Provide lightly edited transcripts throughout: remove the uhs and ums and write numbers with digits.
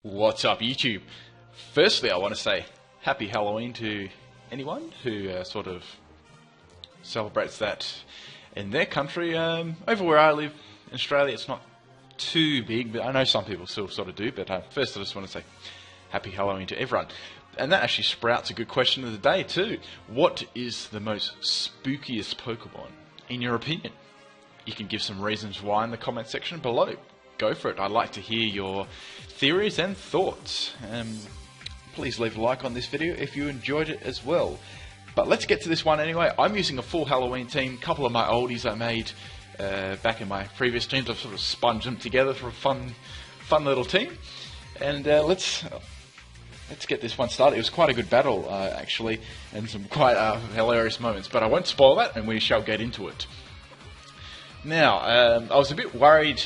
What's up, YouTube? Firstly, I want to say happy Halloween to anyone who sort of celebrates that in their country. Over where I live in Australia, it's not too big, but I know some people still sort of do. But first, I just want to say happy Halloween to everyone. And that actually sprouts a good question of the day too. What is the most spookiest Pokemon, in your opinion? You can give some reasons why in the comment section below. Go for it. I'd like to hear your theories and thoughts. Please leave a like on this video if you enjoyed it as well. But let's get to this one anyway. I'm using a full Halloween team. A couple of my oldies I made back in my previous teams. I've sort of sponged them together for a fun little team. And let's get this one started. It was quite a good battle, actually, and some quite hilarious moments. But I won't spoil that, and we shall get into it. Now, I was a bit worried.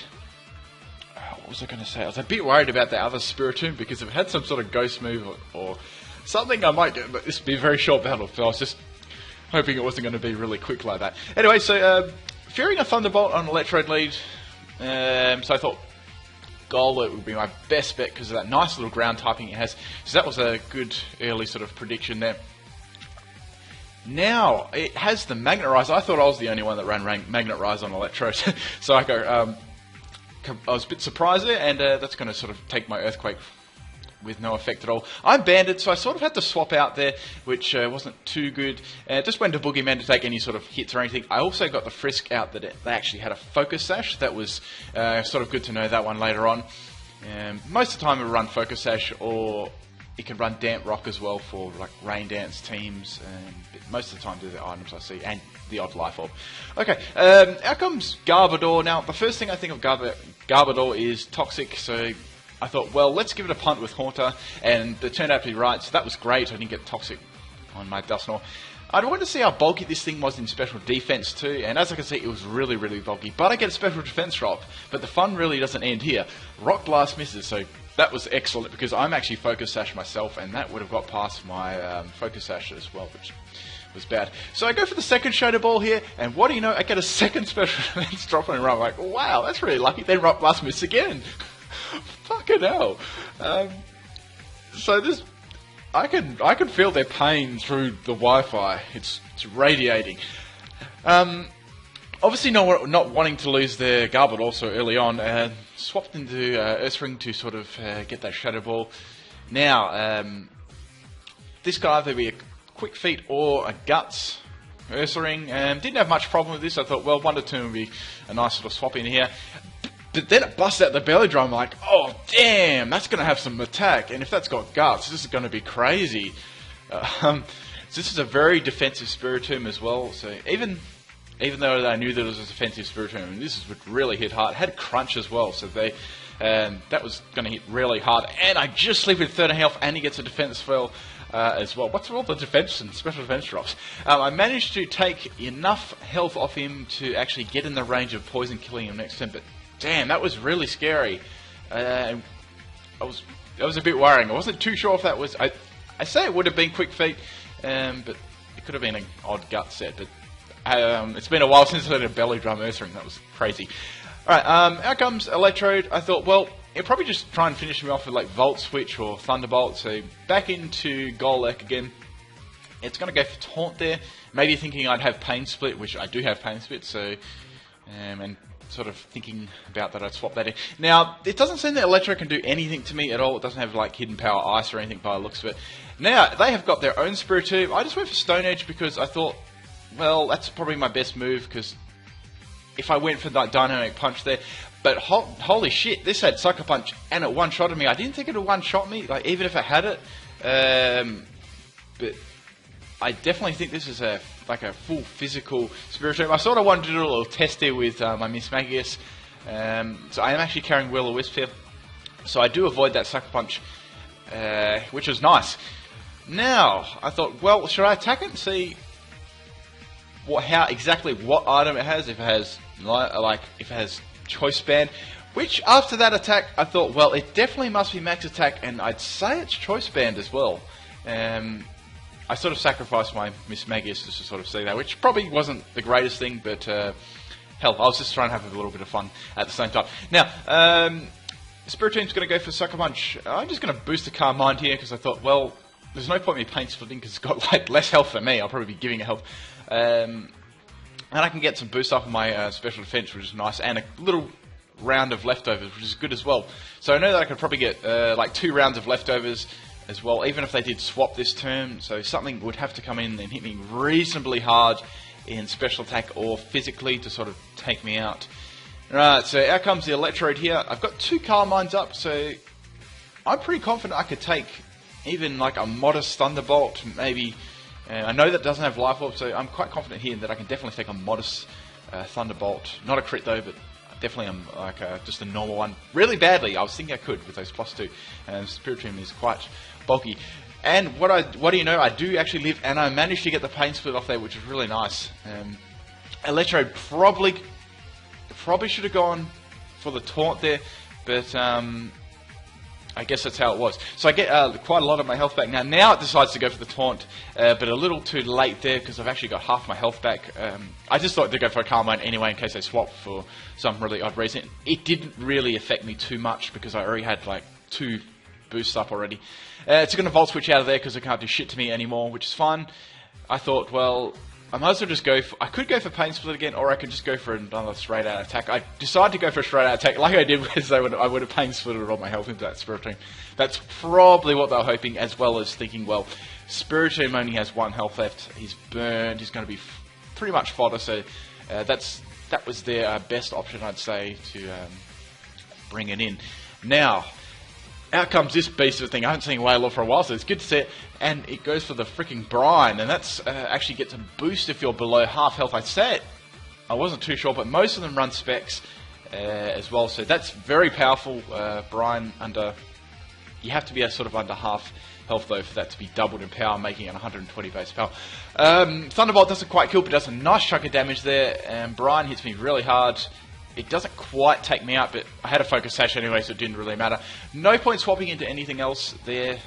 What was I going to say? I was a bit worried about the other Spiritomb because if it had some sort of ghost move or something, I might do it, but this would be a very short battle, so I was just hoping it wasn't going to be really quick like that. Anyway, so fearing a Thunderbolt on Electrode lead, so I thought Golett would be my best bet because of that nice little ground typing it has. So that was a good early sort of prediction there. Now, it has the Magnet Rise. I thought I was the only one that ran Magnet Rise on Electrode, so I go... I was a bit surprised there, and that's going to sort of take my Earthquake with no effect at all. I'm banded, so I sort of had to swap out there, which wasn't too good. Just went to Boogeyman to take any sort of hits or anything. I also got the Frisk out that they actually had a Focus Sash. That was sort of good to know that one later on. Most of the time it would run Focus Sash, or it can run Damp Rock as well for like Rain Dance teams. But most of the time they're the items I see, and the odd Life Orb. Okay, out comes Garbodor. Now, the first thing I think of Garbodor is Toxic, so I thought, well, let's give it a punt with Haunter, and it turned out to be right, so that was great. I didn't get Toxic on my Dusknoir. I wanted to see how bulky this thing was in special defense too, and as I can see, it was really, really bulky. But I get a special defense drop, but the fun really doesn't end here. Rock Blast misses, so that was excellent, because I'm actually Focus Sash myself, and that would have got past my Focus Sash as well, which was bad. So I go for the second Shadow Ball here, and what do you know, I get a second special defense drop on a run. I'm like, wow, that's really lucky. Then Rock Blast miss again. Fucking hell. So this, I can feel their pain through the Wi-Fi. It's radiating. Obviously not wanting to lose their Garbodor so early on, swapped into Earthring to sort of get that Shadow Ball. Now, this could either be a Quick Feet or a Guts Ursaring. Didn't have much problem with this. I thought, well, 1 to 2 would be a nice sort of swap in here. But then it busts out the Belly Drum, like, oh damn, that's going to have some attack. And if that's got Guts, this is going to be crazy. So this is a very defensive Spiritomb as well. So even though I knew that it was a defensive Spiritomb, this would really hit hard. It had Crunch as well, so that was going to hit really hard. And I just sleep with 13 health, and he gets a defense spell as well. What's all the defense and special defense drops? I managed to take enough health off him to actually get in the range of poison killing him next turn, but damn, that was really scary. That was a bit worrying. I wasn't too sure if that was... I say it would have been Quick Feet, but it could have been an odd Gut set, but it's been a while since I had a Belly Drum Ursaring. That was crazy. Alright, out comes Electrode. I thought, well, he'll probably just try and finish me off with like Volt Switch or Thunderbolt, so back into Golett again. It's going to go for Taunt there, maybe thinking I'd have Pain Split, which I do have Pain Split, so... and sort of thinking about that, I'd swap that in. Now, it doesn't seem that Electro can do anything to me at all. It doesn't have like Hidden Power Ice or anything by the looks of it. Now, they have got their own Spiritomb. I just went for Stone Edge because I thought, well, that's probably my best move, because if I went for that Dynamic Punch there, but holy shit, this had Sucker Punch and it one-shotted me. I didn't think it would one-shot me, like even if I had it. But I definitely think this is a full physical Spiritomb. I sort of wanted to do a little test here with my Miss Magius. So I am actually carrying Will-O-Wisp here. So I do avoid that Sucker Punch, which is nice. Now, I thought, well, should I attack it and see exactly what item it has? If it has, if it has Choice Band. Which, after that attack, I thought, well, it definitely must be Max Attack, and I'd say it's Choice Band as well. I sort of sacrificed my Miss Magius just to sort of see that, which probably wasn't the greatest thing, but hell, I was just trying to have a little bit of fun at the same time. Now, Spiritomb going to go for Sucker Punch. I'm just going to boost the Calm Mind here because I thought, well, there's no point in me Pain Splitting because it's got like less health than me. I'll probably be giving it health. And I can get some boost up on my special defense, which is nice, and a little round of leftovers, which is good as well. So I know that I could probably get like 2 rounds of leftovers as well, even if they did swap this turn. So something would have to come in and hit me reasonably hard in special attack or physically to sort of take me out. Right, so out comes the Electrode here. I've got 2 Calm Minds up, so I'm pretty confident I could take even like a modest Thunderbolt, maybe. I know that doesn't have Life Orb, so I'm quite confident here that I can definitely take a modest Thunderbolt. Not a crit though, but definitely like just a normal one. Really badly, I was thinking I could with those +2. And Spiritomb is quite bulky. And what do you know, I do actually live, and I managed to get the Pain Split off there, which is really nice. Electrode probably should have gone for the taunt there, but I guess that's how it was. So I get quite a lot of my health back. Now it decides to go for the taunt, but a little too late there because I've actually got half my health back. I just thought they'd go for a Calm Mind anyway in case they swap for some really odd reason. It didn't really affect me too much because I already had like 2 boosts up already. It's going to Volt Switch out of there because it can't do shit to me anymore, which is fine. I thought, well, I might as well just go for... I could go for Pain Split again, or I could just go for another straight out attack. I decided to go for a straight out attack. Like I did was I would have Pain Splitted all my health into that Spiritomb. That's probably what they were hoping, as well as thinking, well, Spiritomb only has 1 health left. He's burned. He's going to be pretty much fodder, so that was their best option, I'd say, to bring it in. Now, out comes this beast of a thing. I haven't seen Wailord for a while, so it's good to see it. And it goes for the freaking Brine, and that's actually gets a boost if you're below half health. I said I wasn't too sure, but most of them run specs as well, so that's very powerful. Brine under, you have to be sort of under half health though for that to be doubled in power, making it 120 base power. Thunderbolt doesn't quite kill, but does a nice chunk of damage there. And Brine hits me really hard. It doesn't quite take me out, but I had a Focus Sash anyway, so it didn't really matter. No point swapping into anything else there.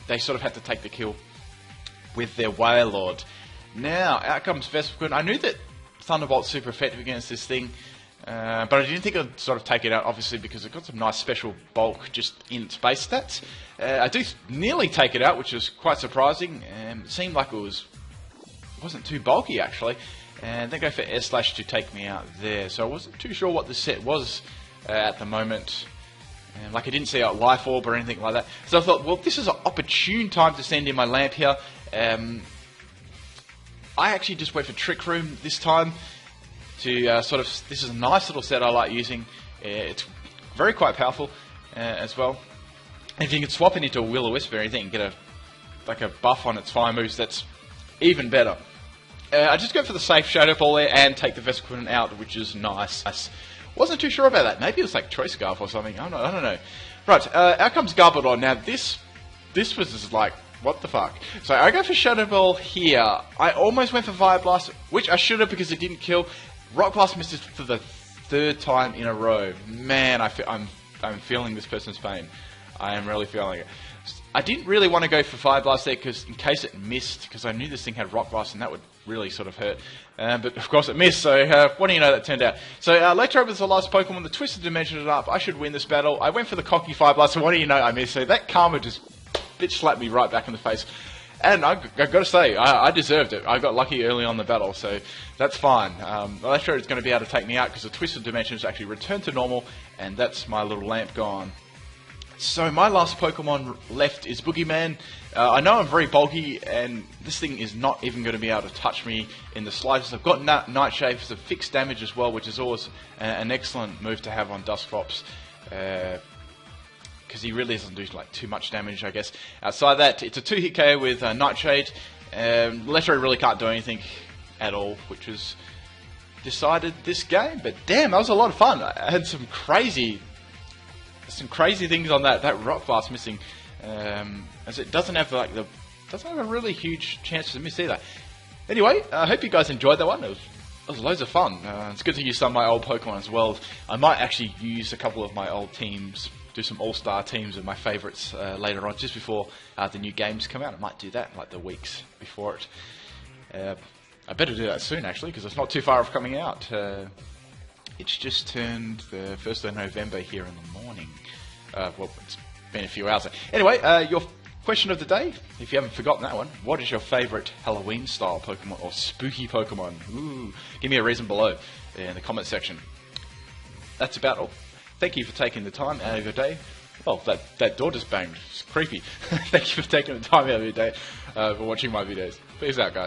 They sort of had to take the kill with their Wailord. Now, out comes Vespiquen. I knew that Thunderbolt's super effective against this thing, but I didn't think I'd sort of take it out, obviously, because it got some nice special bulk just in its base stats. I do nearly take it out, which is quite surprising. It seemed like it wasn't too bulky, actually. And then go for Air Slash to take me out there. So I wasn't too sure what the set was at the moment. Like I didn't see a Life Orb or anything like that. So I thought, well, this is an opportune time to send in my Lamp here. I actually just went for Trick Room this time. To sort of, this is a nice little set I like using. It's very quite powerful as well. And if you can swap it into a Will-O-Wisp or anything and get a buff on its fire moves, that's even better. I just go for the safe Shadow Ball there and take the Vespiquen out, which is nice. Wasn't too sure about that. Maybe it was like Choice Scarf or something. I don't know. Right, out comes Garbodor. Now this was just like, what the fuck? So I go for Shadow Ball here. I almost went for Fire Blast, which I should have because it didn't kill. Rock Blast missed it for the 3rd time in a row. Man, I'm feeling this person's pain. I am really feeling it. I didn't really want to go for Fire Blast there because in case it missed, because I knew this thing had Rock Blast and that would really sort of hurt. But of course it missed, so what do you know that turned out. So Electrode was the last Pokemon, the Twisted Dimension it up. I should win this battle. I went for the cocky Fire Blast, so what do you know I missed. So that Karma just bitch slapped me right back in the face. And I've got to say, I deserved it. I got lucky early on in the battle, so that's fine. Electrode is going to be able to take me out because the Twisted Dimension is actually returned to normal, and that's my little lamp gone. So my last Pokemon left is Boogeyman. I know I'm very bulky, and this thing is not even going to be able to touch me in the slightest. I've got Nightshade for fixed damage as well, which is always an excellent move to have on Dusclops, because he really doesn't do like too much damage, I guess. Outside that, it's a 2-hit KO with Nightshade. Electrode really can't do anything at all, which was decided this game. But damn, that was a lot of fun. I had some crazy things on that Rock Blast missing, as it doesn't have like doesn't have a really huge chance to miss either. Anyway, I hope you guys enjoyed that one. It was loads of fun. It's good to use some of my old Pokemon as well. I might actually use a couple of my old teams, do some all-star teams with my favourites later on, just before the new games come out. I might do that like the weeks before it. I better do that soon actually, because it's not too far off coming out. It's just turned the 1st of November here in the morning. Well, it's been a few hours. Anyway, your question of the day, if you haven't forgotten that one, what is your favourite Halloween-style Pokemon or spooky Pokemon? Ooh, give me a reason below in the comment section. That's about all. Thank you for taking the time out of your day. Oh, that door just banged. It's creepy. Thank you for taking the time out of your day for watching my videos. Peace out, guys.